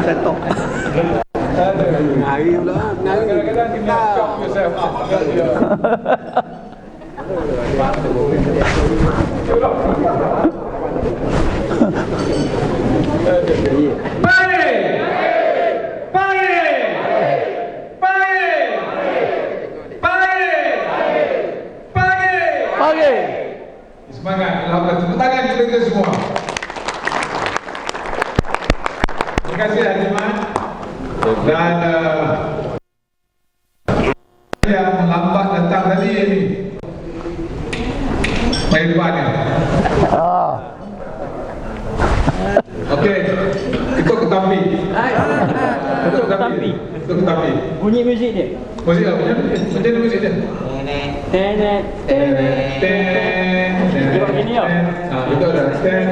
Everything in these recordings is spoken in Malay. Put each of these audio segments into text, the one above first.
Setok. Hari pula. Kadang-kadang kena shock yourself up. Semangat, alhamdulillah. Tepuk tangan kepada kita semua. Terima kasih Hajiman. Dan yang lambat datang tadi ni main depan ni. Okey, kita ke Tampi. Kita ke Tampi. Kita ke Tampi. Bunyi muzik dia. Muzik apa? Macam mana muzik dia? Tenet. Dia buat gini tau. Betul dah. Okey.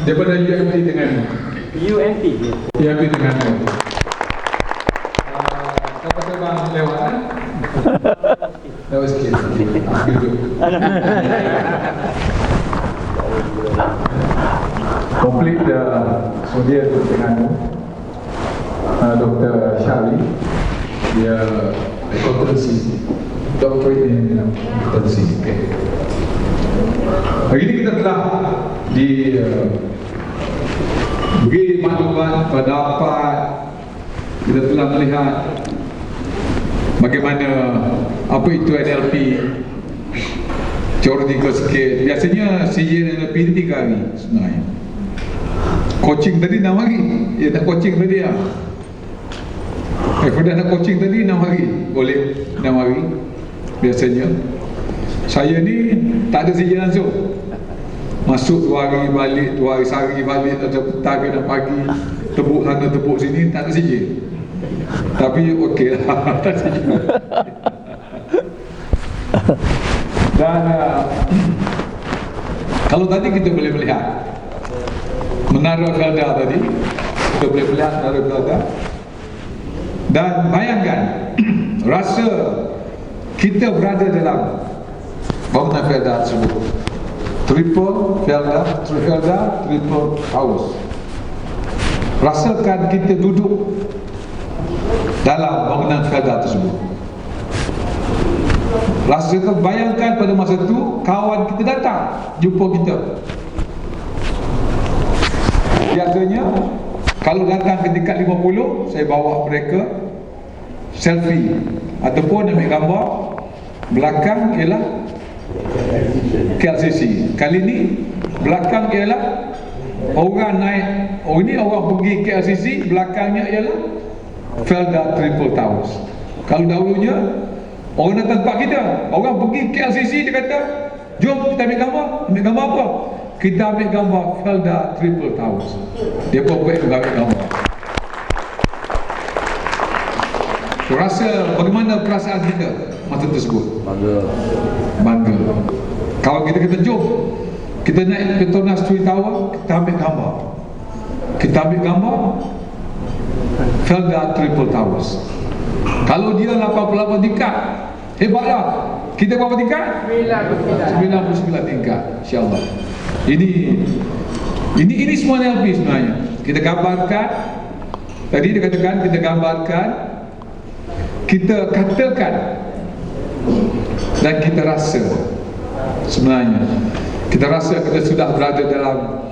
Daripada UMP dengan UMP dengan kapal terbang lewat kan? Lewat sikit. Duduk. Complete dia dengan Dr. Syari. Dia akuntansi, doctorate in akuntansi. Okay. Hari ini kita telah beri maklumat, pendapat. Kita telah melihat bagaimana apa itu NLP, teoretikal sikit. Biasanya CJ NLP ini 3 hari sebenarnya. Coaching tadi 6 hari. Dia nak coaching tadi lah. Kalau nak coaching tadi 6 hari. Boleh 6 hari. Biasanya saya ni tak ada CJ langsung. Masuk 2 hari balik, 2 hari sehari balik, atau petang ke pagi, tepuk sana tepuk sini, tak ada CJ. Tapi okey lah. Dan kalau tadi kita boleh melihat Menara Felda tadi, kita boleh melihat Menara Felda. Dan bayangkan rasa kita berada dalam bangunan Felda tersebut. Triple Towers. Rasakan kita duduk dalam bangunan Felda tersebut. Rasakan, bayangkan pada masa itu kawan kita datang jumpa kita. Biasanya kalau datang ke tingkat 50, saya bawa mereka selfie ataupun ambil gambar. Belakang ialah KLCC. Kali ni belakang ialah orang naik. Oh, ini orang pergi KLCC, belakangnya ialah Felda Triple Towers. Kalau dahulunya orang datang tempat kita, orang pergi KLCC, dia kata, jom kita ambil gambar. Ambil gambar apa? Kita ambil gambar Felda Triple Towers. Dia pun buat ambil gambar. Rasa bagaimana perasaan kita masa tersebut? Bangga. Kalau kita kata jom kita naik Petronas Twin Tower, kita ambil gambar. Kita ambil gambar Felda Triple Towers. Kalau dia 88 tingkat, hebatlah. Kita berapa tingkat? 99 tingkat, insya-Allah. Ini semua NLP sebenarnya. Kita gambarkan. Tadi dia katakan kita gambarkan, kita katakan, dan kita rasa. Sebenarnya kita rasa kita sudah berada dalam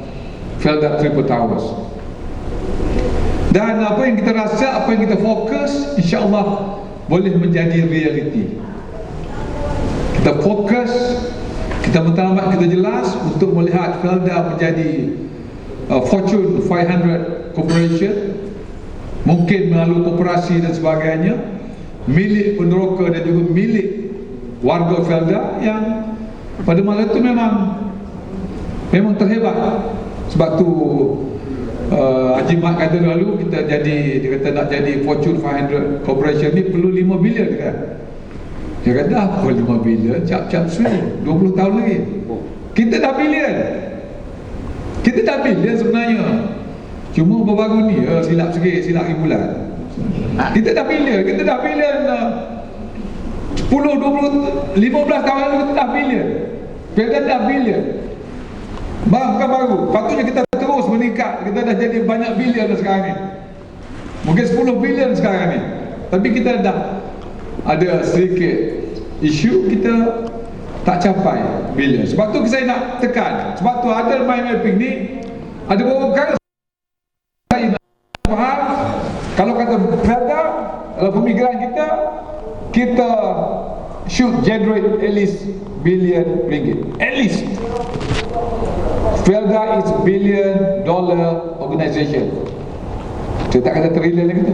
Felda Triple Towers. Dan apa yang kita rasa, apa yang kita fokus, insya-Allah boleh menjadi realiti. Kita fokus, kita matlamat kita jelas untuk melihat Felda menjadi Fortune 500 Corporation, mungkin melalui koperasi dan sebagainya, milik peneroka dan juga milik warga Felda yang pada masa itu memang terhebat. Sebab tu Haji Mat kata dulu kita jadi, dia kata nak jadi Fortune 500 Corporation ni perlu 5 bilion kan. Dia kata apa 5 bilion, cap-cap swing 20 tahun lagi. Kita dah bilion. Kita dah bilion sebenarnya. Cuma baru-baru ni silap sikit, silap bulan. Kita dah bilion 10, 20, 15 tahun lalu kita dah bilion. Kita dah bilion. Bukan baru. Patutnya kita terus meningkat. Kita dah jadi banyak bilion dah sekarang ni. Mungkin 10 bilion sekarang ni. Tapi kita dah ada sedikit isu, kita tak capai bilion. Sebab tu saya nak tekan. Sebab tu ada mind mapping ni, ada beberapa perkara saya nak faham. Kalau kata berada dalam pemikiran kita should generate at least billion ringgit. At least. Felda is $1 billion organisation. Saya tak kata trilion lagi tu.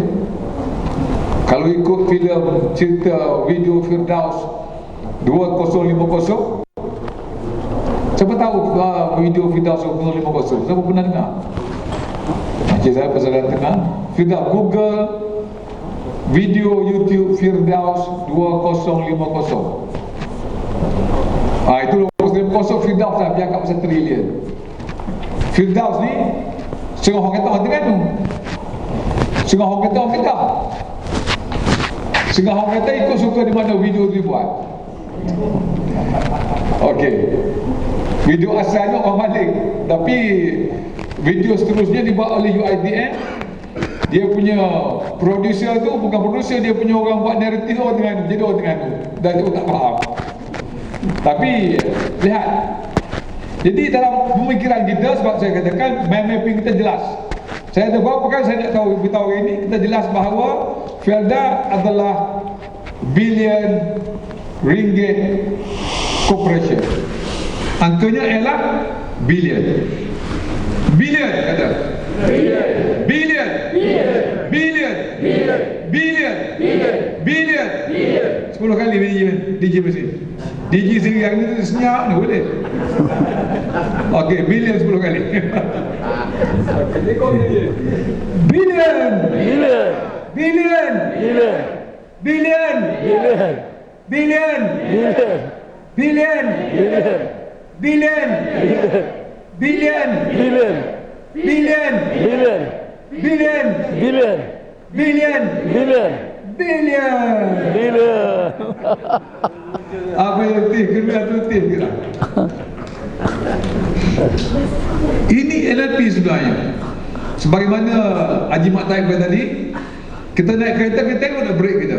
Kalau ikut filem cerita video Firdaus 2050, siapa tahu video Firdaus 2050? Siapa pernah dengar? Macam saya pasal tengah Firdaus, Google video YouTube Firdaus 2050. Itu 2050 Firdaus lah, biar kat pasal trilion. Firdaus ni setengah orang kata orang Terengganu, setengah orang kata orang Kedah, setengah orang kata ikut suka di mana video tu dibuat. Okey, video asalnya orang Malik, tapi video seterusnya dibuat oleh UiTM. Dia punya producer tu bukan producer, dia punya orang buat naratif orang Terengganu, jadi orang Terengganu. Dan tu tak faham. Tapi lihat, jadi dalam pemikiran kita, sebab saya katakan mind mapping kita jelas. Saya ada beberapa perkara saya nak tahu beritahu hari ini. Kita jelas bahawa Felda adalah billion ringgit corporation. Angkanya ialah billion. Billion kata. Billion. Billion. Billion. Billion. Billion. 10 kali DJ mesti. DJ sendiri yang ni senyap ni boleh. Okey, billion 10 kali. Billion. Billion. Billion. Billion. Billion. Billion. Billion. Billion. Billion. Billion. Billion. Billion. Billion. Billion. Billion. Billion. Apa yang letih? Kena tu letih ke tak? Ini NLP sebenarnya. Sebagaimana Haji Mak Taib kata tadi, kita naik kereta, kita tengok nak brake kita.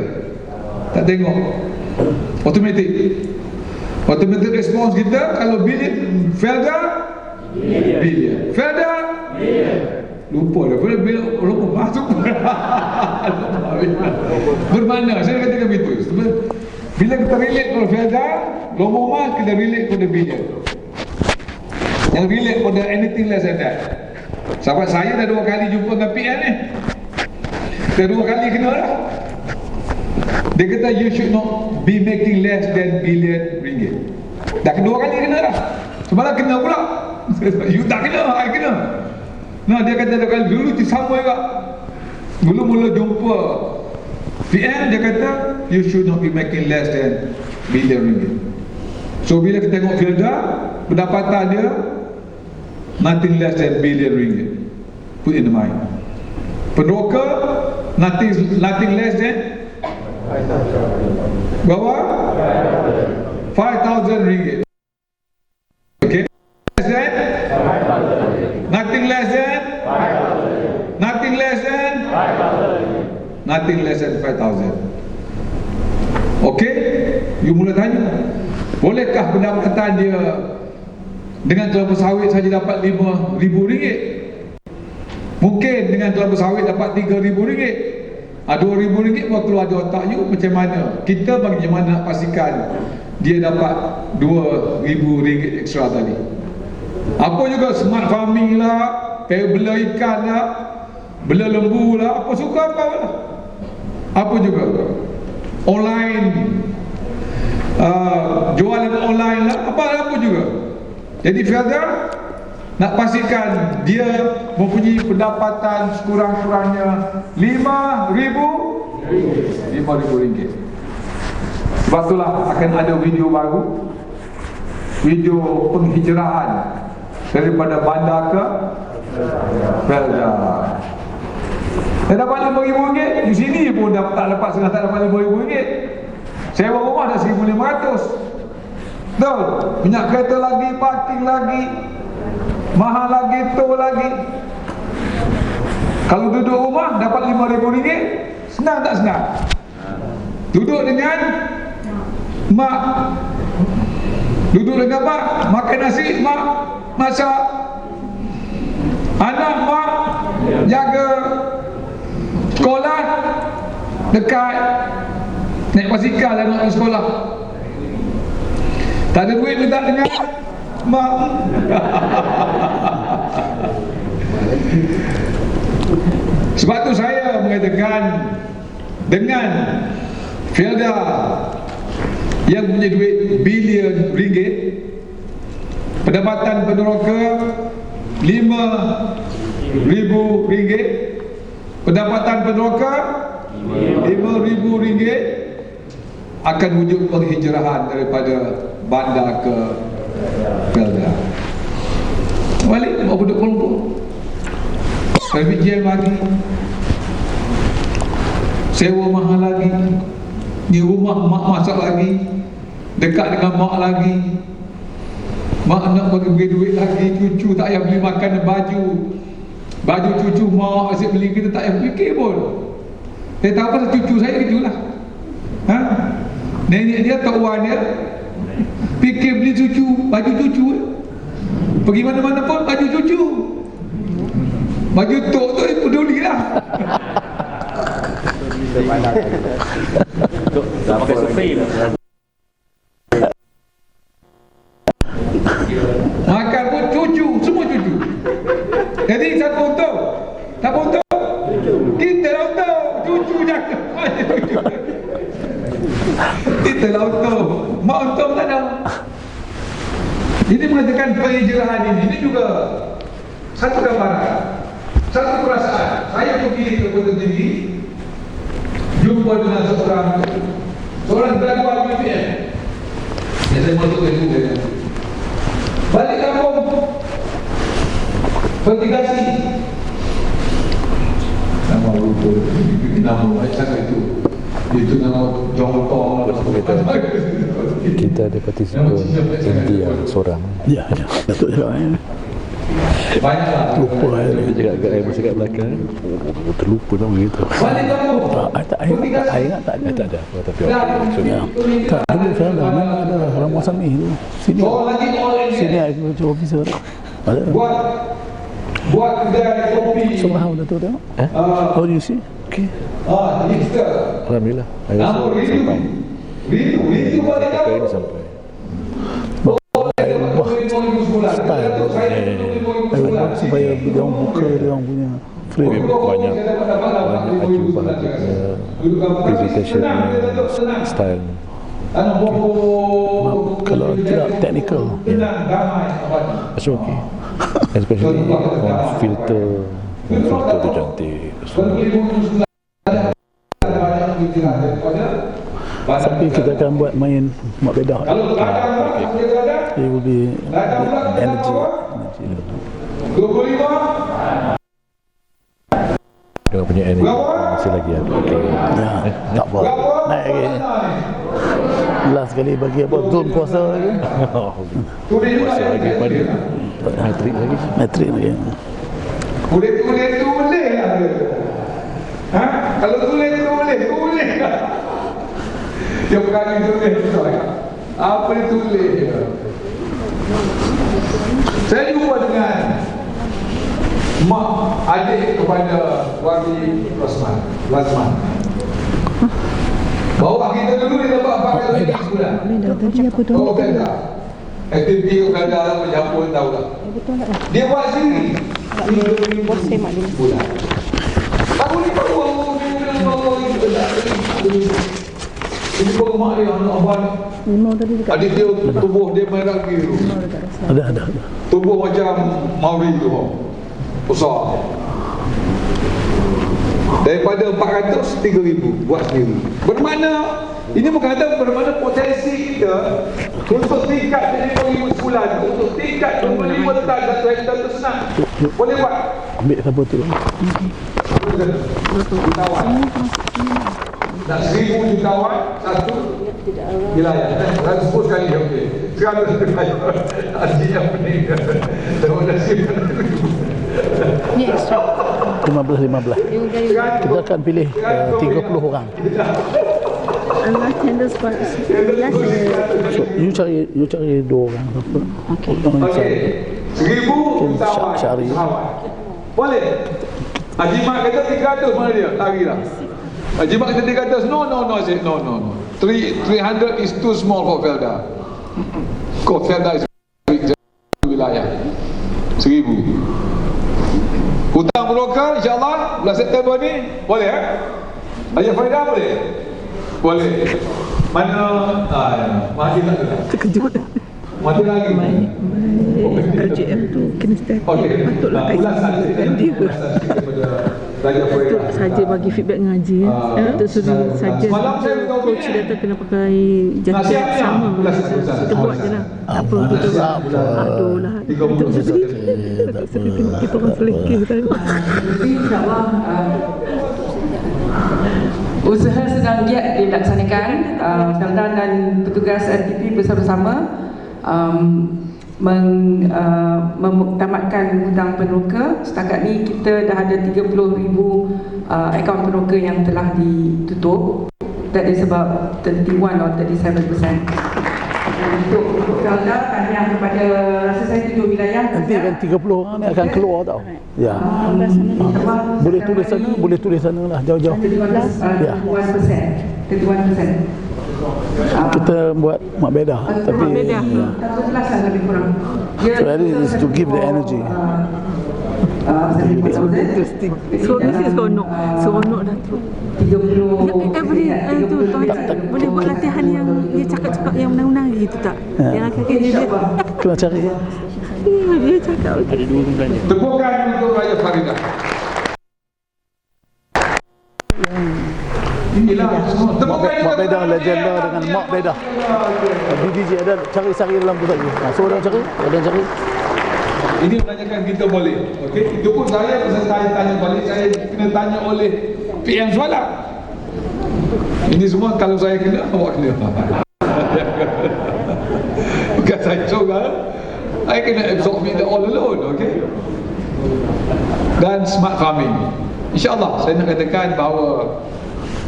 Tak tengok. Automatic. Automatic response kita, kalau billion, Felda billion. Felda lupa dah. Lupa masuk. Bermakna, saya katakan begitu. Bila kita relate pada Felda, nombor mas kita relate pada billion. Yang relate pada anything less than that. Sahabat saya dah 2 kali jumpa dengan PM ni. Dah 2 kali kena lah. Dia kata you should not be making less than billion ringgit. Dah kedua kali kena lah. Semalam kena pula. You tak kena, I kena. Nah, dia kata dulu sama juga. Dulu mula jumpa PM, dia kata you should not be making less than billion ringgit. So bila kita tengok Felda, pendapatan dia nothing less than billion ringgit. Put in the mind. Penroka nothing less than berapa? 5,000 ringgit. Okay. Nothing less than 5,000. Nothing less than 5,000. Nothing less than 5,000. Okay. You mula tanya, bolehkah pendapatan dia dengan kelapa sawit saja dapat RM5,000? Mungkin dengan kelapa sawit dapat RM3,000. RM2,000 buat keluar di otak you macam mana? Kita bagaimana nak pastikan dia dapat RM2,000 ekstra tadi? Apa juga smart farming lah, bela ikan lah, bela lembu lah, apa suka apa lah. Apa juga online, jualan online lah, apa juga. Jadi Felda nak pastikan dia mempunyai pendapatan sekurang-kurangnya RM5,000. Sebab itulah akan ada video baru, video penghijrahan daripada bandar ke Felda. Saya dapat RM5,000 di sini pun tak lepas setengah, tak dapat RM5,000. Sewa rumah dah RM1,500. Betul? Minyak kereta lagi, parking lagi, mahal lagi, tu lagi. Kalau duduk rumah dapat RM5,000, senang tak senang? Duduk dengan mak, duduk dengan mak, makan nasi mak masak, anak mak jaga sekolah dekat, naik basikal dan nak ke sekolah. Tak ada duit minta dengan mak. Sebab tu saya mengatakan, dengan Felda yang punya duit bilion ringgit, pendapatan peneroka RM5,000, pendapatan peneroka RM5,000, akan wujud penghijrahan daripada bandar ke Felda. Balik bawa duduk Kuala Lumpur, private jet lagi, sewa mahal lagi, di rumah mak masak lagi, dekat dengan mak lagi, mak nak bagi duit lagi, cucu tak payah beli makan baju cucu mak asyik beli, kita tak payah fikir pun. Saya tahu pasal cucu saya gitulah. Nenek dia atau wan dia fikir beli baju cucu, pergi mana-mana pun baju cucu, baju tok tu peduli lah. Dah pakai Supreme. Makan pun cucu, semua cucu. Jadi siapa untung? Siapa untung? Kita lah untung, cucu jaga. Kita lah untung, mak untung tak ada. Ini mengatakan penghijrahan ini juga satu gambaran, satu perasaan. Saya pergi ke Kota Tinggi, jumpa dengan seorang graduat BPM. Yang saya masuk ke Google, balik kampung Vertigasi, nama lupa, nama baik sangat itu nama Jongtong. Kita ada partisipant India seorang. Ya, Datuk cakap Banyaklah. lupa Dia cakap kat saya masa kat belakang. Terlupa nama gitu. Balik kampung tak ingat tak ada. Tak ada apa tapi Ya. Tak dulu saya dah memang ada orang Mosami tu. Sini agriculture officer. Ada. Buat kedai kopi. So how Datuk tengok? How do you see? Okay. Hipster. Alhamdulillah. Saya rasa Nama sampai. Rindu balik Kali kampung. ini sampai. Style supaya dia orang buka dia orang punya frame. Banyak aju bahagia presentation style. Kalau tidak technical. Macam okey. Especially filter tu cantik. Tapi kita akan buat main mak bedah. It will be energy. Dia punya energy masih lagi ada. Ya, tak apa. Naik lagi. Last kali bagi apa? Zone puasa lagi. Puasa lagi pada hat-trick lagi. Matrik lagi. Kulit tu boleh lah. Kalau kulit tu boleh lah. Dia berani tulis tu. Apa dia tulis dia? Saya jumpa dengan mak adik kepada Wali Lazman. Bawa kita dulu dia dapat pakai lagi sebulan. Tadi apa tu? Oh, Felda. Aktiviti Felda lah, mencampur tahu tak? Betul tak? Dia buat sendiri. Bos saya mak dia. Bulan. Aku ni baru ini baru mak dia, anak abang. Limau tadi dekat. Adik dia tubuh dia merah biru. Ada. Tubuh macam Maori tu. Besar. Daripada 400, 3,000 buat sendiri. Bermakna ini berkata bermakna potensi kita untuk tingkat jadi 5,000 sebulan, untuk tingkat 25 tan satu hektar tu senang. Boleh buat. Ambil siapa tu? Jutawan. Nak 1,000 jutawan satu wilayah. 110 kali okey. 100 wilayah. Artinya pening. Terima kasih. Ni extra. 15. Kita akan pilih 30 orang. Allah tender spot. Last So, you cari 2 orang apa? Okay. Orang Okey. cari. 1000 sahabat. Syari. Boleh. Haji Mak kata 300 mana dia? Lari lah. Haji Mak kata 300. No. I said no. 300 is too small for Felda. Kau Felda is big wilayah. 1000. Hutang broker insyaAllah bulan September ni boleh Haji Faridah boleh? Boleh. Mana? Mahdi tak ada. terkejut. Mahdi lagi. RJM tu kena start. Okey. Patutlah Ulasan dengan dia. daripada Raja Patut Faridah. saja bagi feedback ngaji Patut suruh saja coach datang kena pakai jaket sama. Kita buat je lah. Tak apa kita aduh lah. Kita orang selekeh kan. InsyaAllah usaha sedang giat dilaksanakan. Felda dan petugas RTP bersama-sama mentamatkan hutang peneroka. Setakat ni kita dah ada 30,000 akaun peneroka yang telah ditutup. That is about 31 or 37%. Untuk Felda tanya kepada rasa saya 7 wilayah. Nanti kan 30 orang ni akan keluar tau. Ya. Boleh tulis sana lah jauh-jauh. Ya. 31%. Kita buat mak bedah tapi ya. 11 lebih kurang. So that is to give the energy. So interesting. So this is seronok dah tu. 30 Every tu boleh buat latihan yang dia cakap-cakap yang menang-menang gitu tak? Yang akhir-akhir dia Kena cari. dia cakap Ada 2 bulan. Tepukan untuk Raja Faridah. Inilah semua. Tepukan Mak bedah legenda dengan mak bedah. DJ ada cari dalam tu saja. So ada cari. Ini menanyakan kita boleh. Okey, itu pun saya tanya balik, saya kena tanya oleh PM soalan. Ini semua kalau saya kena, awak kena. Bukan saya seorang. I kena absorb it all alone, okey. Dan smart farming. InsyaAllah saya nak katakan bahawa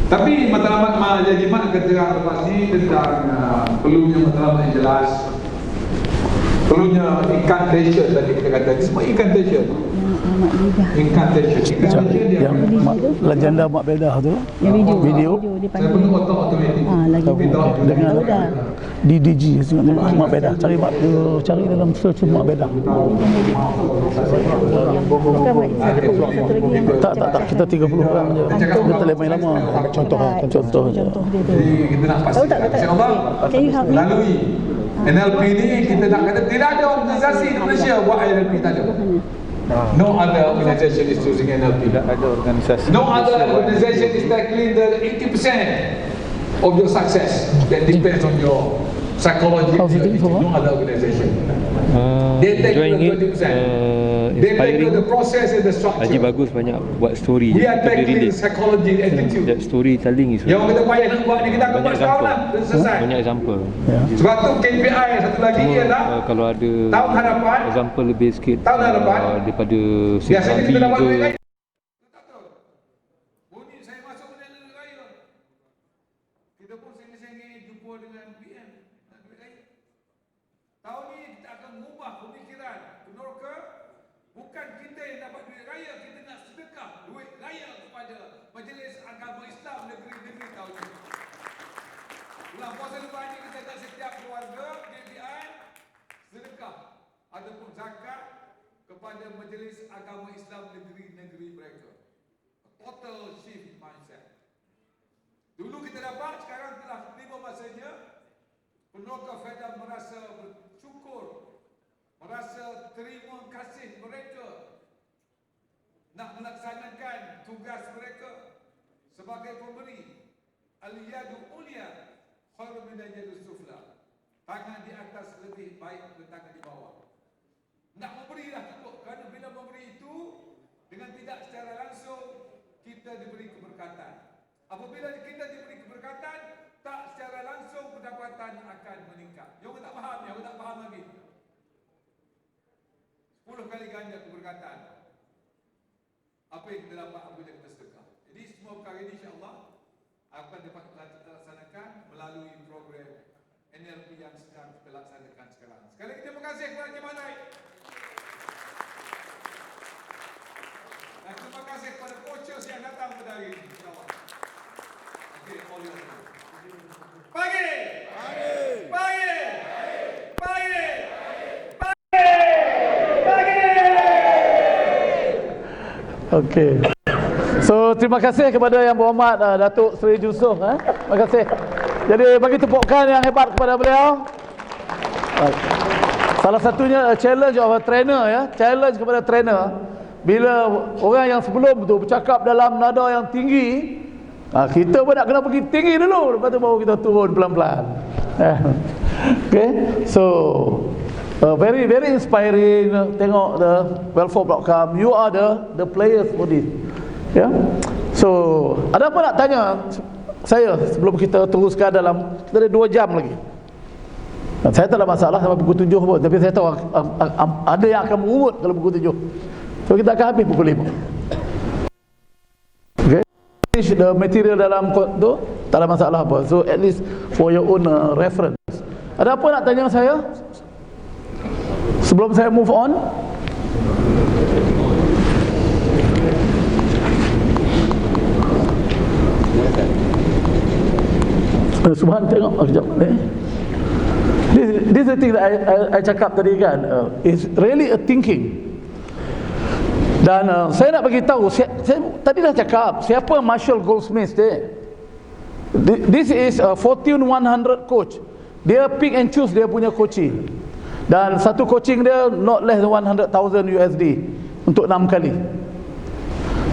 tapi matlamat Haji Mak keterangan lepas ni tentang perlunya matlamat yang jelas, perlunya incantation tadi kita kata. Ini semua incantation. Incantation dia Yang legenda mak bedah tu. Video. saya perlu otomatik. Dengan DDG tengok mak bedah. Cari dalam search mak bedah. Tak kita 30 orang je. Kita tak main lama. Contoh je. Jadi kita nak pastikan insya-Allah lalui NLP ni kita nak kata tidak ada organisasi di Malaysia buat NLP, tak ada. No other organisation is using NLP. Tidak ada organisasi. No other organisation is tackling the 80% of your success. That depends on your psychology. No other organization. They tackle the 20%. They tackle the process and the structure. Haji bagus banyak buat story. We are tackling psychology and attitude. That storytelling is Yang orang kata payah nak buat ni, kita akan buat setahun lah, dah selesai. Banyak example. Sebab tu KPI satu lagi ialah Kalau ada tahun harapan, example lebih sikit tahun harapan, daripada biasanya kita dapat duit ke lagi. Bunyi saya masuk ke dalam duit raya. Kita pun sengih-sengih jumpa dengan PM nak duit raya. Tahun ni kita akan mengubah pemikiran peneroka. Bukan kita yang dapat duit raya, kita nak sedekah duit raya kepada Majlis Agama Islam negeri-negeri tahun ini. Bulan puasa lepas ni kita nak setiap keluarga KPI sedekah ataupun zakat kepada Majlis Agama Islam negeri-negeri mereka. Total shift mindset. Dulu kita dapat, sekarang telah tiba masanya peneroka Felda merasa bersyukur, merasa terima kasih mereka nak melaksanakan tugas mereka sebagai pemberi. Al-yadu ulia khairu min al-yadus sufla. Tangan di atas lebih baik daripada tangan di bawah. Nak memberilah cukup, kerana bila memberi itu dengan tidak secara langsung kita diberi keberkatan. Apabila kita diberi keberkatan, tak secara langsung pendapatan akan meningkat. Yang tak faham lagi. 10 10 kali ganda keberkatan apa yang kita dapat apabila kita sedekah. Jadi semua perkara ini insya-Allah akan dapat kita laksanakan melalui program NLP yang sedang kita laksanakan sekarang. Sekali lagi terima kasih kepada Encik Manai. Dan terima kasih kepada coaches yang datang pada hari ini, insya-Allah. Okey, all your pagi. Pagi. Pagi. Okey. So terima kasih kepada Yang Berhormat Datuk Seri Yusof. Terima kasih. Jadi bagi tepukan yang hebat kepada beliau. Salah satunya challenge of a trainer ya. Challenge kepada trainer. Bila orang yang sebelum tu bercakap dalam nada yang tinggi, kita pun nak kena pergi tinggi dulu, lepas tu baru kita turun pelan-pelan. Okay. So very inspiring. Tengok the welfare outcome. You are the players for this. Ya. So ada apa nak tanya saya sebelum kita teruskan dalam, kita ada 2 jam lagi. Saya tak ada masalah sampai pukul 7 pun, tapi saya tahu ada yang akan mengugut kalau pukul 7. So kita akan habis pukul 5. Okay. The material dalam tu tak ada masalah apa. So at least for your own reference. Ada apa nak tanya saya sebelum saya move on? Subhan tengok sekejap this is the thing that I cakap tadi kan, is really a thinking. Dan saya nak bagi tahu, saya tadi dah cakap siapa Marshall Goldsmith dia. This is a Fortune 100 coach. Dia pick and choose dia punya coaching. Dan satu coaching dia not less than 100,000 USD untuk 6 kali.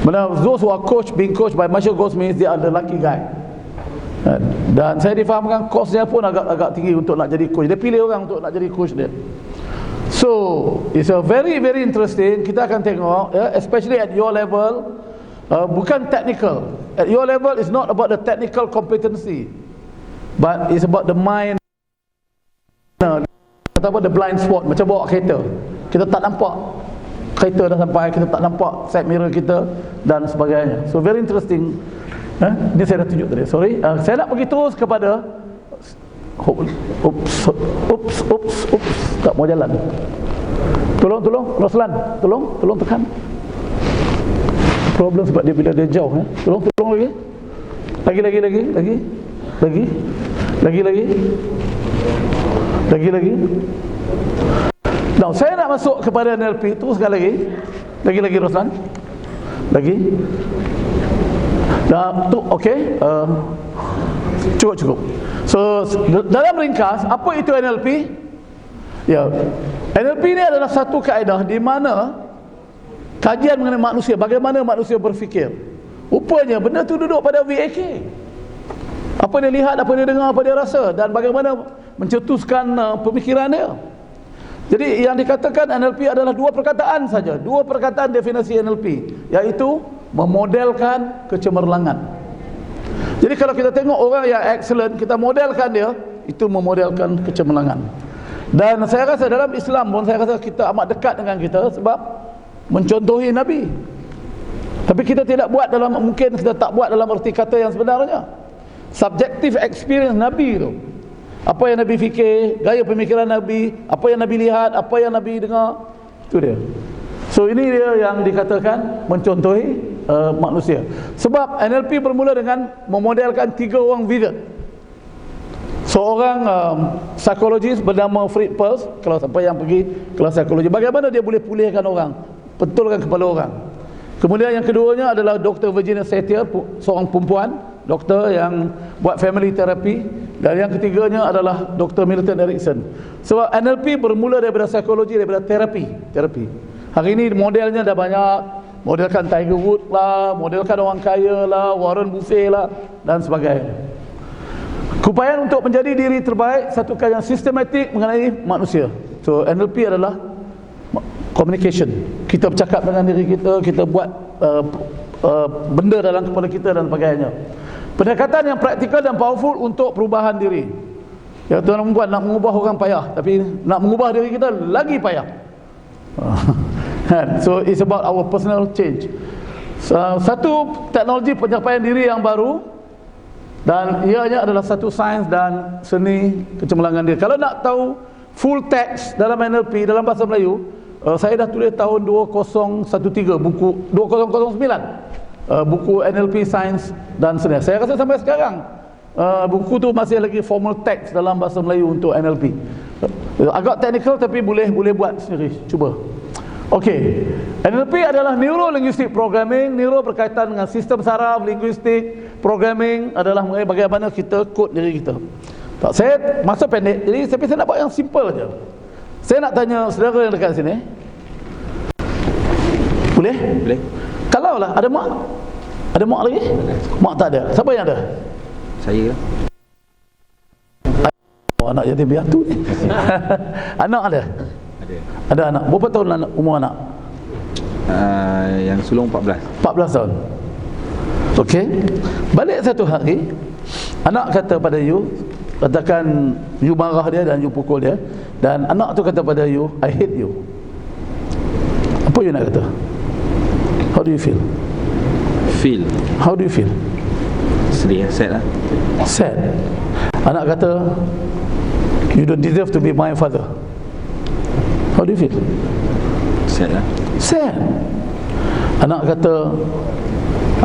But those who are being coached by Marshall Goldsmith, they are the lucky guy. Dan saya difahamkan kosnya pun agak tinggi untuk nak jadi coach. Dia pilih orang untuk nak jadi coach dia. So it's a very interesting. Kita akan tengok especially at your level, bukan technical. At your level it's not about the technical competency, but it's about the mind. Kata apa, the blind spot, macam bawa kereta. Kita tak nampak kereta dah sampai, kita tak nampak side mirror kita dan sebagainya. So very interesting. Ini saya dah tunjuk tadi, sorry. Saya nak pergi terus kepada Oops, tak mau jalan. Tolong Roslan, tolong tekan. Problem sebab dia bila dia jauh Tolong lagi. Now saya nak masuk kepada NLP, teruskan lagi Roslan. Dah tu okey. Cukup. So dalam ringkas, apa itu NLP? Ya, NLP ni adalah satu kaedah di mana kajian mengenai manusia, bagaimana manusia berfikir. Rupanya benda tu duduk pada VAK. Apa dia lihat, apa dia dengar, apa dia rasa, dan bagaimana mencetuskan pemikiran dia. Jadi yang dikatakan NLP adalah 2 perkataan saja, 2 perkataan definisi NLP, iaitu memodelkan kecemerlangan. Jadi kalau kita tengok orang yang excellent, kita modelkan dia, itu memodelkan kecemerlangan. Dan saya rasa dalam Islam pun, saya rasa kita amat dekat dengan kita sebab mencontohi Nabi. Tapi kita tidak buat dalam, mungkin kita tak buat dalam erti kata yang sebenarnya. Subjective experience Nabi itu, apa yang Nabi fikir, gaya pemikiran Nabi, apa yang Nabi lihat, apa yang Nabi dengar, itu dia. So ini dia yang dikatakan mencontohi manusia. Sebab NLP bermula dengan memodelkan 3 orang wizard. Seorang psikologis bernama Fred Perls, kalau siapa yang pergi kelas psikologi, bagaimana dia boleh pulihkan orang, betulkan kepala orang. Kemudian yang keduanya adalah Dr. Virginia Satir, seorang perempuan doktor yang buat family therapy. Dan yang ketiganya adalah Dr. Milton Erickson. Sebab NLP bermula daripada psikologi, daripada terapi. Hari ini modelnya dah banyak. Modelkan Tiger Woods lah, modelkan orang kaya lah, Warren Buffett lah, dan sebagainya. Keupayaan untuk menjadi diri terbaik, satu kajian sistematik mengenai manusia. So NLP adalah communication. Kita bercakap dengan diri kita, kita buat benda dalam kepala kita dan sebagainya. Pendekatan yang praktikal dan powerful untuk perubahan diri. Ya, tuan-tuan, nak mengubah orang payah, tapi nak mengubah diri kita lagi payah. So it's about our personal change. Satu teknologi penyampaian diri yang baru, dan ianya adalah satu sains dan seni kecemerlangan diri. Kalau nak tahu full text dalam NLP dalam bahasa Melayu, saya dah tulis tahun 2013 buku 2009, buku NLP sains dan seni. Saya rasa sampai sekarang buku tu masih lagi formal text dalam bahasa Melayu untuk NLP. Agak technical tapi boleh buat sendiri, cuba. Okey, NLP adalah Neuro Linguistic Programming. Neuro berkaitan dengan sistem saraf, linguistik, programming adalah bagaimana kita kod diri kita. Tak, saya masa pendek, jadi saya nak buat yang simple saja. Saya nak tanya saudara yang dekat sini. Boleh? Boleh. Kalau lah ada mak. Ada mak lagi? Mak tak ada. Siapa yang ada? Saya lah. Anak yatim piatu ni. Anak ada? Ada anak. Berapa tahun umur anak? Yang sulung 14. 14 tahun. Okey. Balik satu hari, anak kata pada you, katakan you marah dia dan you pukul dia, dan anak tu kata pada you, I hate you. Apa you nak kata? How do you feel? Feel. How do you feel? Sedih, sad lah. Sad. Anak kata, you don't deserve to be my father. How do you feel? Sad lah. Sad. Anak kata,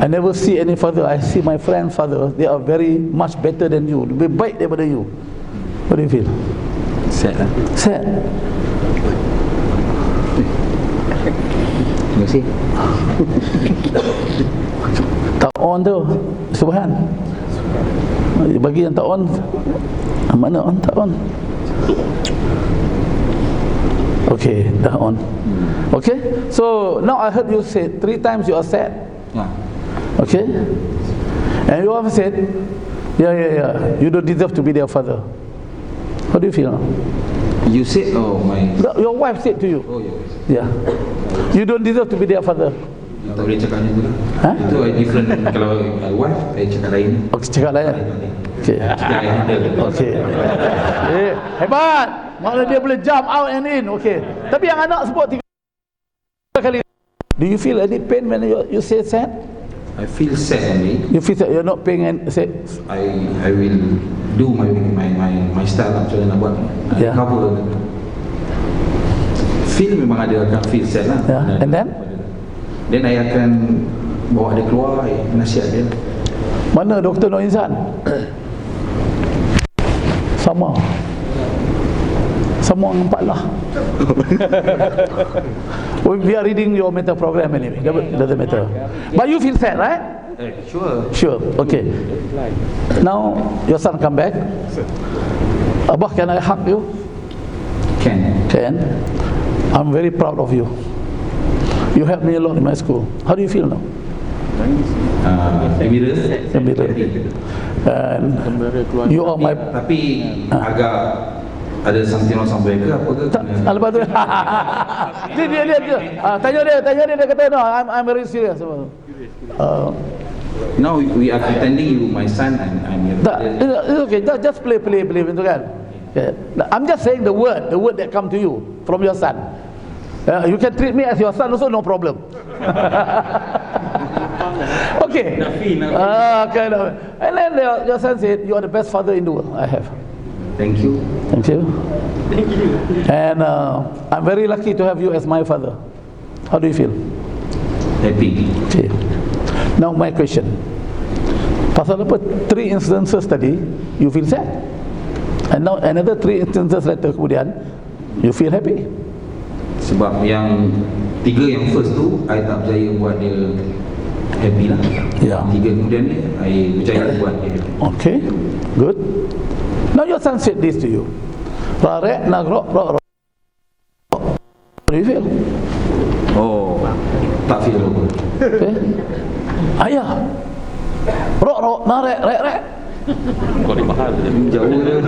I never see any father, I see my friend's father, they are very much better than you, lebih baik daripada you. How do you feel? Sad lah. Sad. Terima kasih. Tak on tu, Subhan. Bagi yang tak on, mana on, tak on. Okay, dah on. Okay, so now I heard you say 3 times you are sad. Ya. Okay, and you have said, yeah, you don't deserve to be their father. How do you feel now? You said, oh my. Your wife said to you, Oh yes. yeah, you don't deserve to be their father. Tak boleh cakap macam tu lah. Ha? Itu different. Kalau my wife, saya cakap lain. Okay, cakap lain. Okay. Cakap lain handle. Okay. Hebat. Maknanya dia boleh jump out and in. Okay. Tapi yang anak sebut 3 kali. Do you feel any pain when you say sad? I feel sad only. You feel that you're not paying and say, I will do my style lah, macam mana nak buat. Yeah. Cover. Feel memang ada akan feel sad lah. Yeah. And then I akan bawa dia keluar, nasihat dia. mana Dr. Noor Inzan? Sama nampak lah. We are reading your mental program anyway. Doesn't matter. But you feel sad, right? Sure. Okay. Now your son come back. Abah, can I hug you? Can. I'm very proud of you. You helped me a lot in my school. How do you feel now? Gembira. And you are my. Tapi agak ada something wrong sampai ke apa ke? Lepas tu dia tanya dia kata no, I'm very serious. Now we are pretending you my son and I'm your brother. It's okay, just play itu kan. Okay. I'm just saying the word that come to you from your son. You can treat me as your son also, no problem. Okay. Okay. And then your son said, you are the best father in the world I have. Thank you. And I'm very lucky to have you as my father. How do you feel? Happy. Okay. Now my question. Pasal apa 3 instances tadi you feel sad, and now another 3 instances later kemudian you feel happy? Sebab yang 3 yang first tu I tak percaya buat dia happy lah. Ya. 3 kemudian ni I percaya buat dia happy. Okay, good. Now your son said this to you. Rarek nagrok rok. How do you feel? Oh, tak feel apa. Okay. Ayah. Rok narek rek. Jauh dia.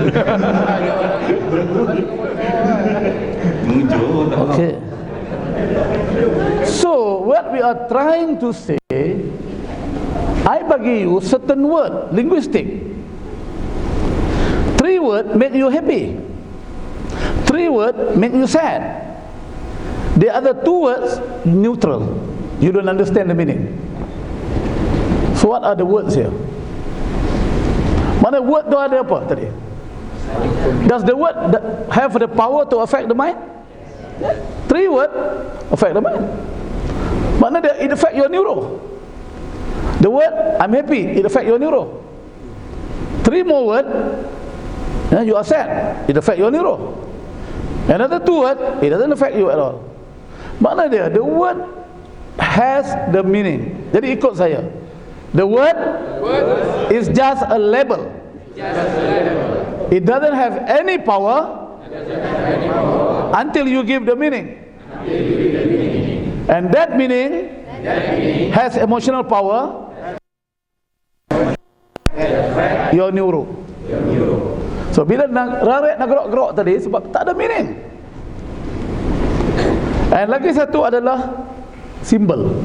Jauh. Okay. So what we are trying to say, I bagi you certain word linguistic. 3 word make you happy, 3 word make you sad. The other two words neutral. You don't understand the meaning. So what are the words here? Mana word tu ada apa tadi? Does the word have the power to affect the mind? Yeah. 3 words affect the mind. Mana dia, it affect your neuro. The word I'm happy, it affect your neuro. 3 more words, you are sad, it affect your neuro. Another 2 words, it doesn't affect you at all. Mana dia, the word has the meaning. Jadi ikut saya. The word is just a label. It doesn't have any power until you give the meaning. And that meaning has emotional power. Your neuro. So bila raret nak gerok-gerok tadi sebab tak ada meaning. And lagi satu adalah simbol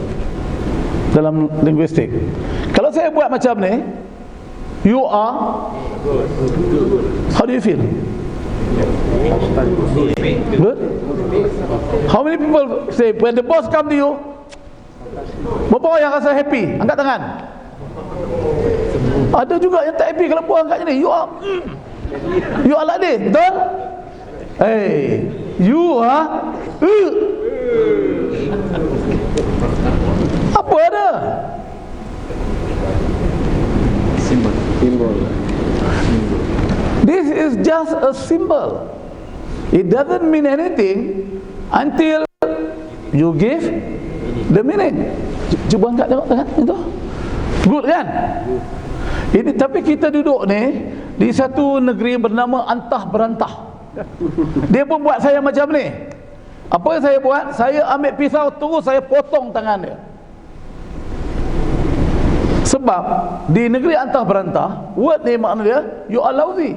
dalam linguistik. Kalau saya buat macam ni, you are how do you feel? Good? How many people say when the boss come to you, berapa orang yang rasa happy? Angkat tangan. Ada juga yang tak happy kalau bos angkat ni. You are like this, betul? Hey, you are apa ada? Symbol. This is just a symbol. It doesn't mean anything until you give the meaning. Cuba angkat tengok tangan itu. Good kan? Ini tapi kita duduk ni di satu negeri bernama antah berantah. Dia pun buat saya macam ni. Apa yang saya buat? Saya ambil pisau terus saya potong tangan dia. Sebab di negeri antah berantah, word ni makna dia you are lousy.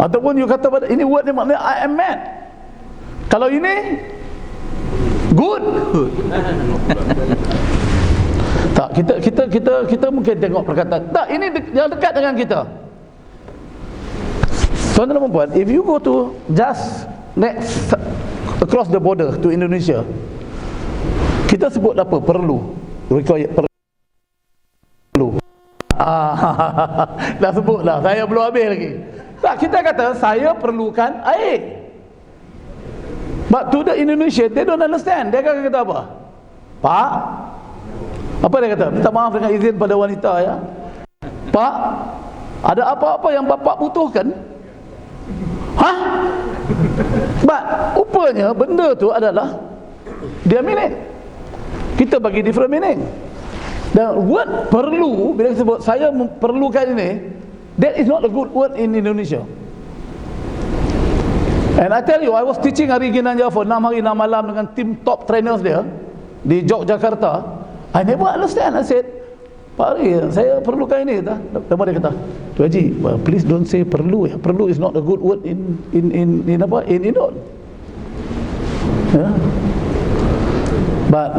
Ataupun you kata pada ini word ni makna I am mad. Kalau ini good. Tak, kita mungkin tengok perkataan. Tak, ini yang dekat dengan kita. Tuan-tuan dan puan, if you go to just next across the border to Indonesia, kita sebut apa? Perlu. Required, perlu. Dah sebut dah, saya belum habis lagi. Tak, kita kata saya perlukan air. But to the Indonesian, they don't understand. Dia akan kata apa? Pak, apa dia kata? Minta maaf dengan izin pada wanita ya. Pak, ada apa-apa yang bapak butuhkan? Hah? But rupanya benda tu adalah dia meaning. Kita bagi different meaning. Dan word perlu, bila kita sebut saya perlukan ini, that is not a good word in Indonesia. And I tell you, I was teaching hari Ginanja for 6 hari 6 malam dengan tim top trainers dia di Yogyakarta. I never understand. I said, Pak Ari, saya perlukan ini. Lepas dia kata, Tu Haji, please don't say perlu. Perlu is not a good word in Indon. Yeah. But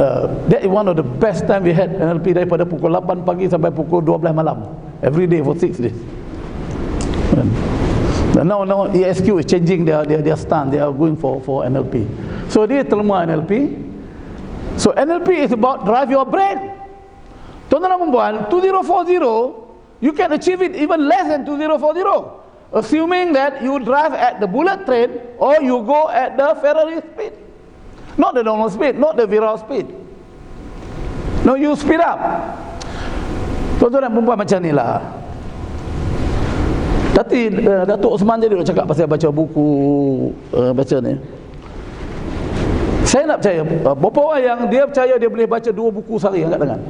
that is one of the best time we had NLP daripada pukul 8 pagi sampai pukul 12 malam. Every day for 6 days. And now ESQ is changing their stand. They are going for NLP. So dia terma NLP. So NLP is about drive your brain. Tuan-tuan dan puan, 2040 you can achieve it even less than 2040, assuming that you drive at the bullet train or you go at the Ferrari speed, not the normal speed, not the viral speed. No, you speed up. Tuan-tuan dan puan macam ni lah. Tapi Datuk Osman jadi cakap pasal baca buku, baca ni. Saya nak percaya, berapa orang yang dia percaya dia boleh baca 2 buku sehari, angkat tangan.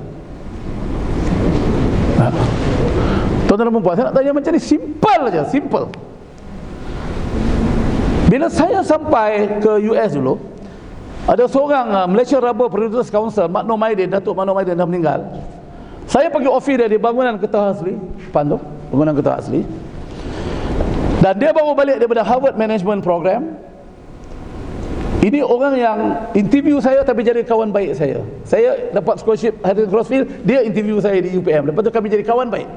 Tuan-tuan dan puan, saya nak tanya macam ni, simple aja, simple. Bila saya sampai ke US dulu, ada seorang Malaysia Rubber Producers Council, Makno Maidin, Datuk Makno Maidin dah meninggal. Saya pergi office dia di bangunan Ketah Asli, depan tu, bangunan Ketah Asli. Dan dia baru balik daripada Harvard Management Program. Ini orang yang interview saya tapi jadi kawan baik saya. Saya dapat scholarship Harry Crossfield, dia interview saya di UPM. Lepas tu kami jadi kawan baik.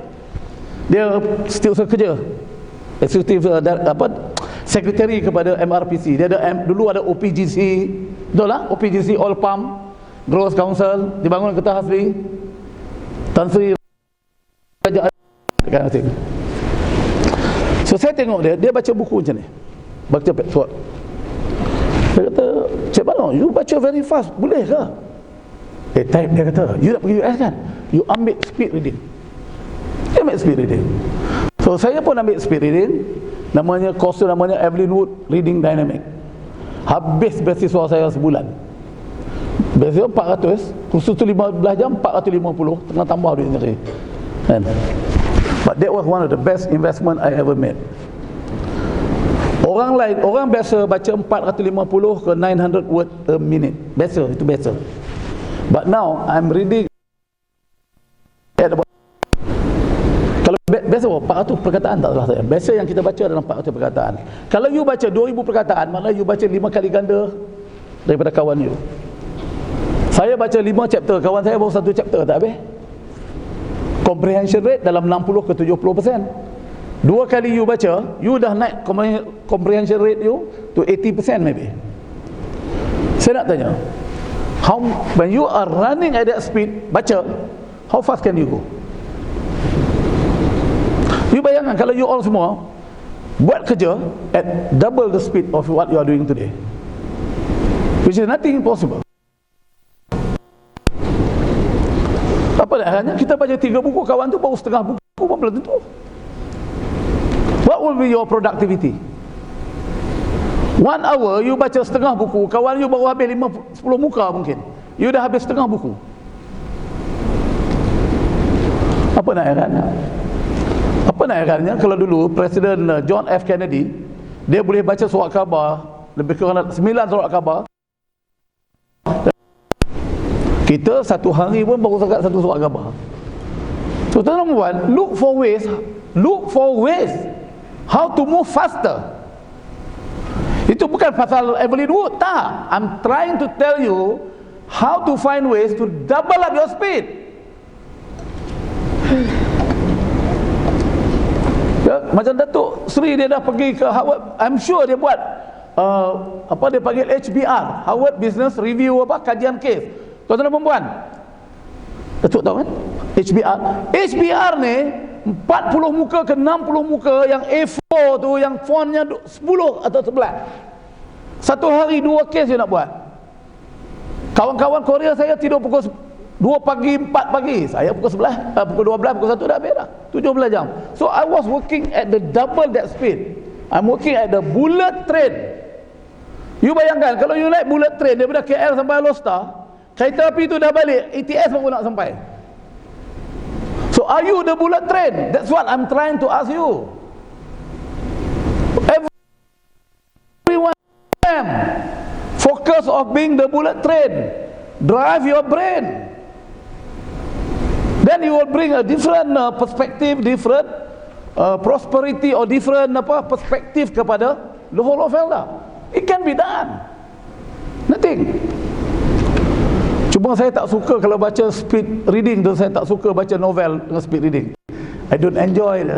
Dia setiausaha kerja, eksekutif sekretari kepada MRPC. Dia ada dulu ada OPGC, betul lah? OPGC Oil Palm Growers Council dibangun Ketua Hasri Tan Sri Raja kan. So saya tengok dia baca buku macam ni, baca Petford. Dia kata, Cik Bano, you baca very fast, boleh ke? Type, dia kata, you nak pergi US kan, you ambil speed reading. Dia ambil speed reading. So saya pun ambil speed reading, namanya course namanya Evelyn Wood Reading Dynamic. Habis beasiswa saya sebulan. Beasiswa 400, kursus tu 15 jam 450, tengah tambah duit sendiri kan? But that was one of the best investment I ever made. Orang lain, orang biasa baca 450 ke 900 word a minute. Biasa, itu biasa. But now I'm reading at about, kalau biasa 400 perkataan tak salah saya. Biasa yang kita baca adalah 400 perkataan. Kalau you baca 2000 perkataan, maknanya you baca 5 kali ganda daripada kawan you. Saya baca 5 chapter, kawan saya baru 1 chapter tak habis. Comprehension rate dalam 60 ke 70%. 2 kali you baca, you dah naik comprehension rate you to 80% maybe. Saya nak tanya, when you are running at that speed, baca, how fast can you go? You bayangkan kalau you all semua buat kerja at double the speed of what you are doing today, which is nothing impossible. Apa dah, hanya kita baca 3 buku, kawan tu baru setengah buku pun belum tentu. What will be your productivity? 1 hour you baca setengah buku, kawan you baru habis 10 muka mungkin. You dah habis setengah buku. Apa nak herannya? Apa nak herannya kalau dulu Presiden John F. Kennedy, dia boleh baca surat khabar lebih kurang 9 surat khabar. Kita satu hari pun baru sangat 1 surat khabar. So tuan-tuan, look for ways how to move faster. Itu bukan pasal Evelyn Wood, tak. I'm trying to tell you how to find ways to double up your speed. Ya, macam Datuk Sri, dia dah pergi ke Harvard. I'm sure dia buat apa dia panggil HBR, Harvard Business Review, kajian kes. Tuan-tuan dan perempuan, Datuk tahu kan HBR ni 40 muka ke 60 muka yang A4 tu, yang fontnya 10 atau 11. Satu hari 2 kes dia nak buat. Kawan-kawan Korea saya tidur pukul 2 pagi, 4 pagi. Saya pukul 11, pukul 12, pukul 1 dah habis dah. 17 jam. So I was working at the double that speed. I'm working at the bullet train. You bayangkan kalau you naik bullet train daripada KL sampai Alostar, kereta api tu dah balik, ETS baru nak sampai. So are you the bullet train? That's what I'm trying to ask you. Everyone focus of being the bullet train. Drive your brain. Then you will bring a different perspective, different prosperity or different perspective kepada the whole of Felda. It can be done. Nothing. Cuma saya tak suka kalau baca speed reading tu, saya tak suka baca novel dengan speed reading. I don't enjoy it.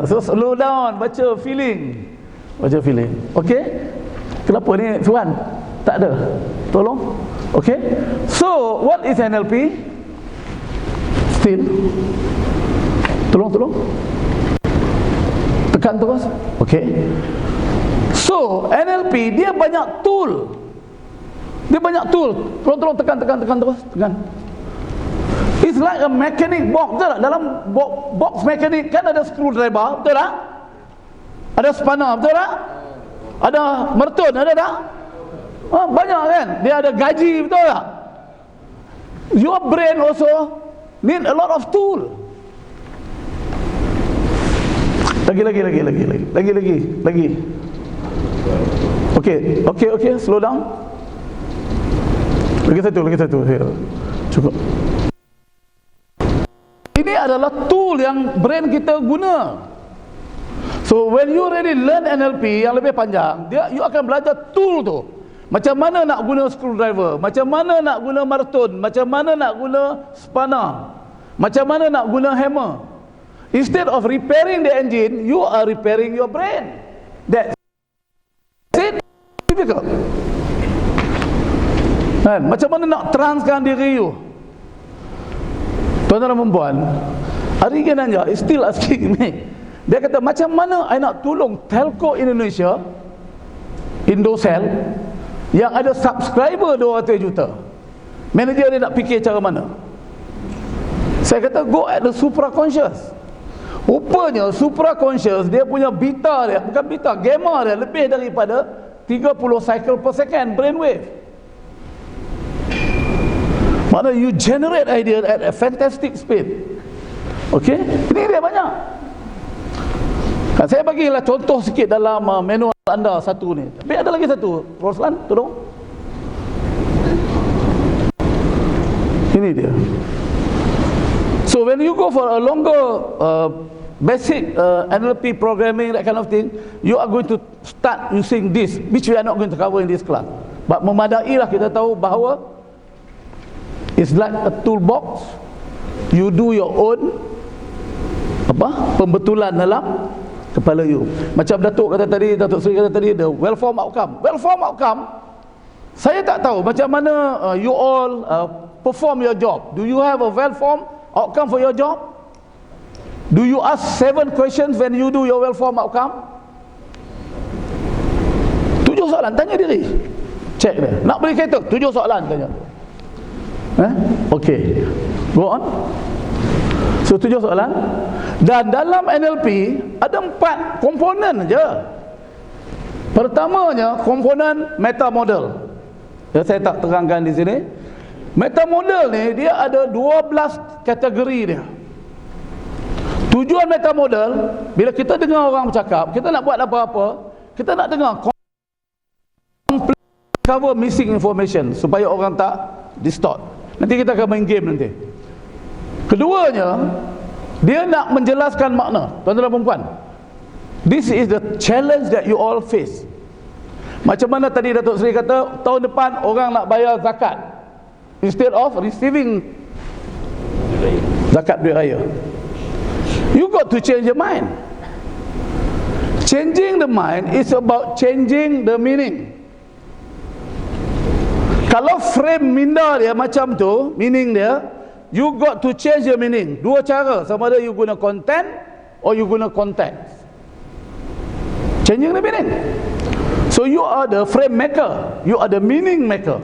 So slow down, baca feeling. Baca feeling. Okay? Kenapa ni Tuan? Tak ada. Tolong. Okay? So, what is NLP? Still. Tolong. Tekan terus. Okay? So, NLP dia banyak tool. Dia banyak tool. Tolong tekan terus, tekan. It's like a mechanic box, betul tak? Dalam box mechanic kan ada screwdriver, betul tak? Ada spanner, betul tak? Ada mertun, ada tak? Banyak kan? Dia ada gaji, betul tak? Your brain also need a lot of tool. Lagi. Okay, slow down. Lagi satu. Cukup. Ini adalah tool yang brain kita guna. So when you really learn NLP yang lebih panjang, you akan belajar tool tu. Macam mana nak guna screwdriver, macam mana nak guna martun, macam mana nak guna spanner, macam mana nak guna hammer. Instead of repairing the engine, you are repairing your brain. That's difficult. Kan? Macam mana nak transkan diri you? Tuan-tuan dan puan, Ari Ginanja is still asking me. Dia kata, macam mana I nak tolong telco Indonesia, Indosel, yang ada subscriber 200 juta. Manager dia nak fikir cara mana. Saya kata, go at the supra-conscious. Rupanya supra-conscious, dia punya beta dia, bukan beta, gamma dia lebih daripada 30 cycle per second brainwave. Maknanya you generate idea at a fantastic speed. Okey, ini dia banyak. Saya bagilah contoh sikit dalam manual anda satu ni. Tapi ada lagi satu. Roslan, tolong. Ini dia. So when you go for a longer basic NLP programming, that kind of thing, you are going to start using this, which we are not going to cover in this class. But memadailah kita tahu bahawa it's like a toolbox. You do your own pembetulan dalam kepala you. Macam Datuk Seri kata tadi, the well-formed outcome. Well-formed outcome, saya tak tahu macam mana you all perform your job. Do you have a well-formed outcome for your job? Do you ask 7 questions when you do your well-formed outcome? 7 soalan, tanya diri. Check dia. Nak beli kereta, 7 soalan tanya. Okay, go on. So 7 soalan. Dan dalam NLP ada 4 komponen aja. Pertamanya komponen meta model. Ya, saya tak terangkan di sini. Meta model ni dia ada 12 kategori dia. Tujuan meta model, bila kita dengar orang bercakap, kita nak buat apa-apa, kita nak dengar cover missing information supaya orang tak distort. Nanti kita akan main game nanti. Keduanya, dia nak menjelaskan makna. Tuan-tuan dan puan-puan, this is the challenge that you all face. Macam mana tadi Datuk Seri kata, tahun depan orang nak bayar zakat instead of receiving zakat duit raya. You got to change your mind. Changing the mind is about changing the meaning. Kalau frame minda dia macam tu, meaning dia, you got to change your meaning. 2 cara, sama ada you guna content or you guna context. Changing the meaning. So you are the frame maker, you are the meaning maker.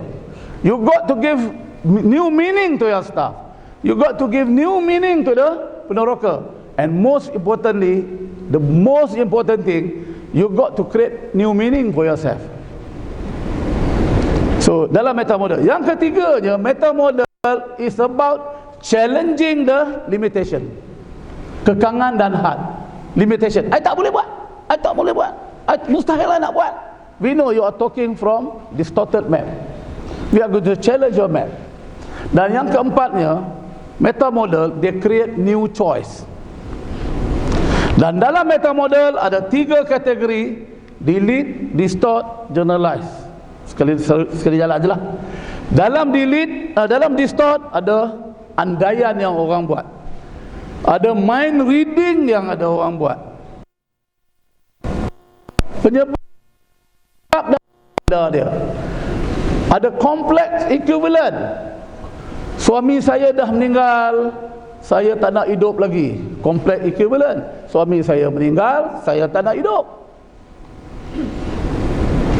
You got to give new meaning to your stuff. You got to give new meaning to the peneroka. And most importantly, the most important thing, you got to create new meaning for yourself. So dalam meta model, yang ketiganya, meta model is about challenging the limitation. Kekangan dan had. Limitation. I tak boleh buat. I tak boleh buat. I mustahil lah nak buat. We know you are talking from distorted map. We are going to challenge your map. Dan yang keempatnya, meta model, they create new choice. Dan dalam meta model ada 3 kategori: delete, distort, generalize. Sekali jalan aje lah. Dalam delete, dalam distort ada andaian yang orang buat. Ada mind reading yang ada orang buat. Penyebab dia. Ada complex equivalent. Suami saya dah meninggal, saya tak nak hidup lagi. Complex equivalent. Suami saya meninggal, saya tak nak hidup.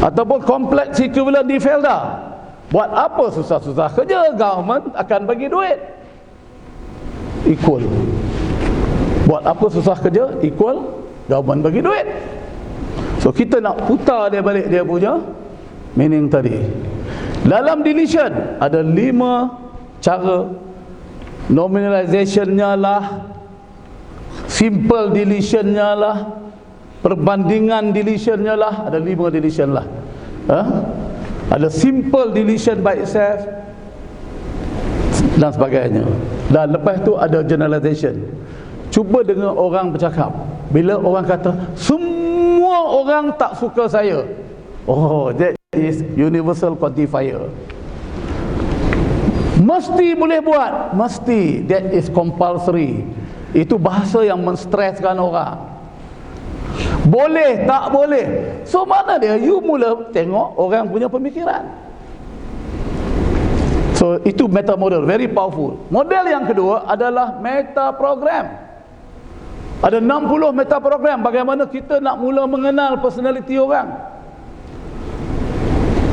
Ataupun complex equivalent di Felda. Buat apa susah-susah kerja, government akan bagi duit. Equal. Buat apa susah kerja, equal, government bagi duit. So kita nak putar dia balik dia punya meaning tadi. Dalam deletion ada 5 cara. Nominalizationnya lah, simple deletionnya lah, perbandingan deletionnya lah, ada 5 deletion lah. Ada simple deletion by itself dan sebagainya. Dan lepas tu ada generalization. Cuba dengar orang bercakap. Bila orang kata semua orang tak suka saya, oh, that is universal quantifier. Mesti boleh buat, mesti, that is compulsory. Itu bahasa yang menstreskan orang. Boleh, tak boleh. So mana dia? You mula tengok orang punya pemikiran. So itu meta model, very powerful. Model yang kedua adalah meta program. Ada 60 meta program bagaimana kita nak mula mengenal personality orang.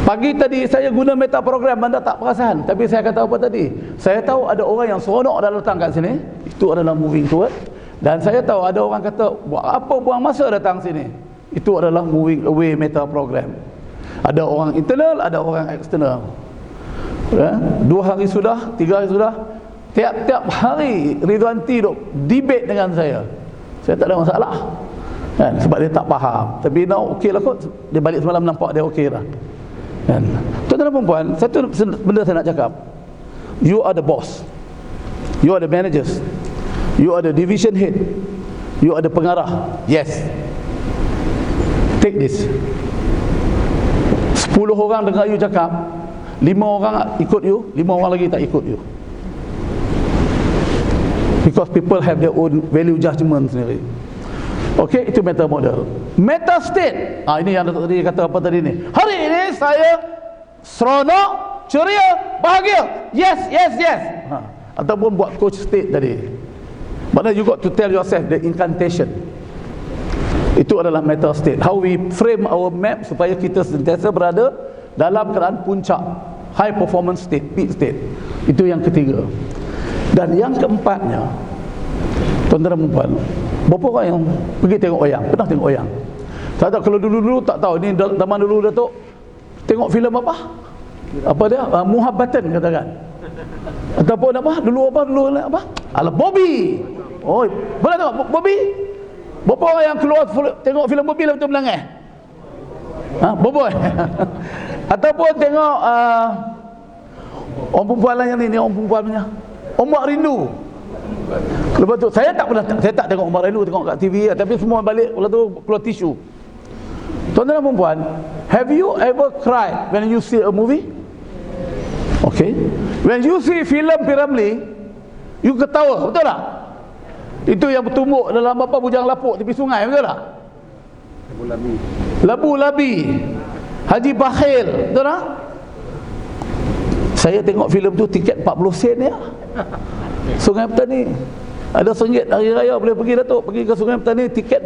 Pagi tadi saya guna meta program, anda tak perasan. Tapi saya kata apa tadi? Saya tahu ada orang yang seronok dah datang kat sini. Itu adalah moving toward. Dan saya tahu ada orang kata, buat apa buang masa datang sini? Itu adalah moving away meta program. Ada orang internal, ada orang eksternal. Ya? 2 hari sudah, 3 hari sudah, tiap-tiap hari Ridwanti duk debate dengan saya. Saya tak ada masalah kan? Sebab dia tak faham. Tapi now okey lah kot. Dia balik semalam nampak dia okey lah kan? Tuan-tuan dan puan, satu benda saya nak cakap. You are the boss, you are the managers, you are the division head, you are the pengarah. Yes, take this. 10 orang dengar you cakap, 5 orang ikut you, 5 orang lagi tak ikut you. Because people have their own value judgment sendiri. Okey, itu meta model. Meta state. Ini yang tadi kata apa tadi ni? Hari ini saya seronok, ceria, bahagia. Yes, yes, yes. Ataupun buat coach state tadi. Maknanya you got to tell yourself the incantation. Itu adalah meta state. How we frame our map supaya kita sentiasa berada dalam keadaan puncak, high performance state, peak state. Itu yang ketiga. Dan yang keempatnya, tuan-tuan dan puan, berapa orang yang pergi tengok wayang? Pernah tengok wayang? Tak tahu, kalau dulu-dulu tak tahu. Ini zaman dulu Datuk tengok filem apa? Apa dia? Muhabbatan katakan. Ataupun apa? Dulu apa? Alah, Bobby. Oh, pernah tengok Bobby? Berapa orang yang keluar tengok filem Bobby lepas tu menangis? Boboy. Ataupun tengok orang perempuan lain yang ni orang perempuan punya Ombak Rindu. Lepas tu saya tak tengok Ombak Rindu, tengok kat TV lah. Tapi semua balik lepas tu keluar tisu. Tuan-tuan dan perempuan, have you ever cried when you see a movie? Okay. When you see filem P.Ramlee, you ketawa, betul tak? Itu yang bertumbuk dalam apa bujang lapuk tepi sungai, betul tak? Labu Labi, Haji Bakhil, betul tak? Saya tengok filem tu tiket 40 sen ya. Sungai Petani. Ada RM1 hari raya boleh pergi Datuk, pergi ke Sungai Petani, tiket